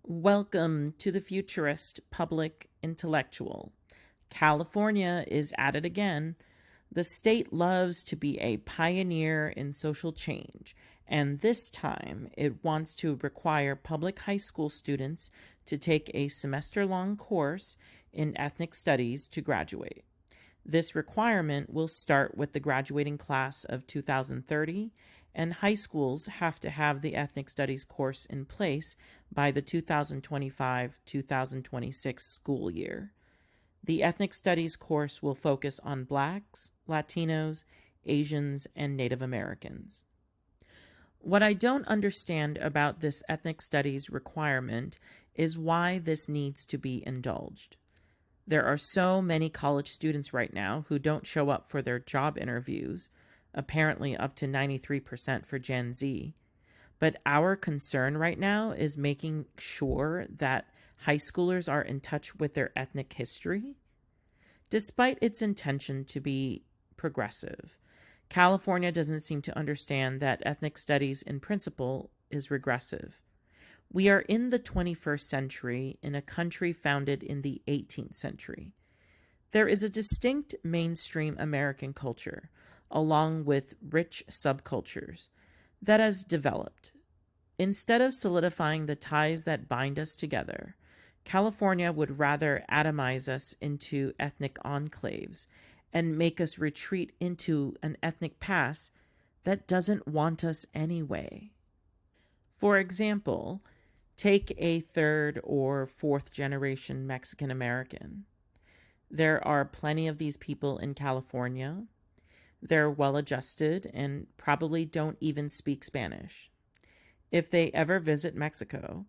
Welcome to the futurist public intellectual. California is at it again. The state loves to be a pioneer in social change, and this time it wants to require public high school students to take a semester-long course in ethnic studies to graduate. This requirement will start with the graduating class of 2030, and high schools have to have the ethnic studies course in place by the 2025-2026 school year. The ethnic studies course will focus on Blacks, Latinos, Asians, and Native Americans. What I don't understand about this ethnic studies requirement is why this needs to be indulged. There are so many college students right now who don't show up for their job interviews, apparently up to 93% for Gen Z. But our concern right now is making sure that high schoolers are in touch with their ethnic history. Despite its intention to be progressive, California doesn't seem to understand that ethnic studies in principle is regressive. We are in the 21st century in a country founded in the 18th century. There is a distinct mainstream American culture, along with rich subcultures, that has developed. Instead of solidifying the ties that bind us together, California would rather atomize us into ethnic enclaves and make us retreat into an ethnic past that doesn't want us anyway. For example, take a third or fourth generation Mexican American. There are plenty of these people in California. They're well adjusted and probably don't even speak Spanish. If they ever visit Mexico,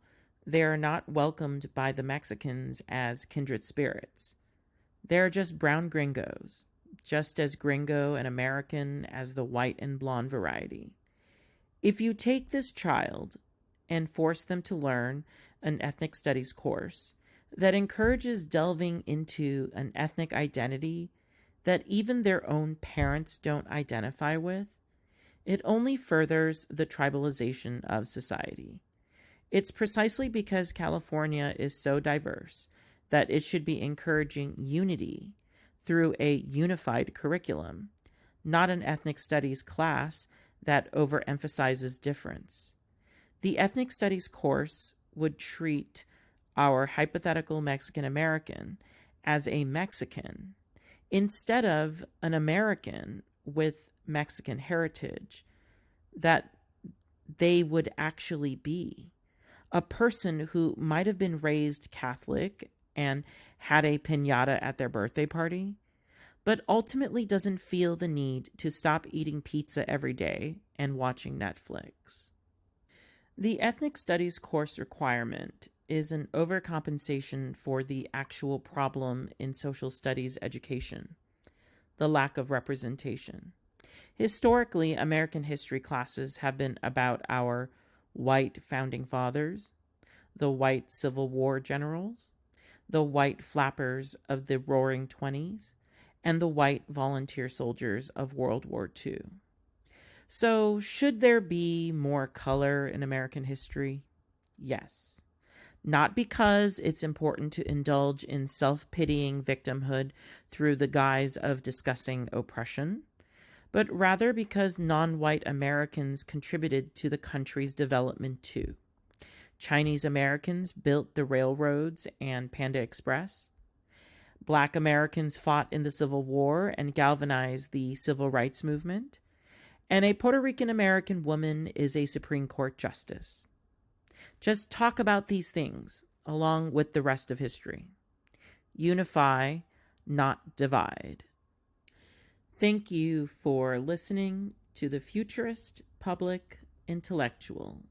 they are not welcomed by the Mexicans as kindred spirits. They're just brown gringos, just as gringo and American as the white and blonde variety. If you take this child and force them to learn an ethnic studies course that encourages delving into an ethnic identity that even their own parents don't identify with, it only furthers the tribalization of society. It's precisely because California is so diverse that it should be encouraging unity through a unified curriculum, not an ethnic studies class that overemphasizes difference. The ethnic studies course would treat our hypothetical Mexican American as a Mexican instead of an American with Mexican heritage that they would actually be. A person who might have been raised Catholic and had a piñata at their birthday party, but ultimately doesn't feel the need to stop eating pizza every day and watching Netflix. The ethnic studies course requirement is an overcompensation for the actual problem in social studies education, the lack of representation. Historically, American history classes have been about our white founding fathers, the white Civil War generals, the white flappers of the Roaring Twenties, and the white volunteer soldiers of World War II. So, should there be more color in American history? Yes. Not because it's important to indulge in self-pitying victimhood through the guise of discussing oppression, but rather because non-white Americans contributed to the country's development too. Chinese Americans built the railroads and Panda Express. Black Americans fought in the Civil War and galvanized the civil rights movement. And a Puerto Rican American woman is a Supreme Court justice. Just talk about these things along with the rest of history. Unify, not divide. Thank you for listening to the Futurist Public Intellectual.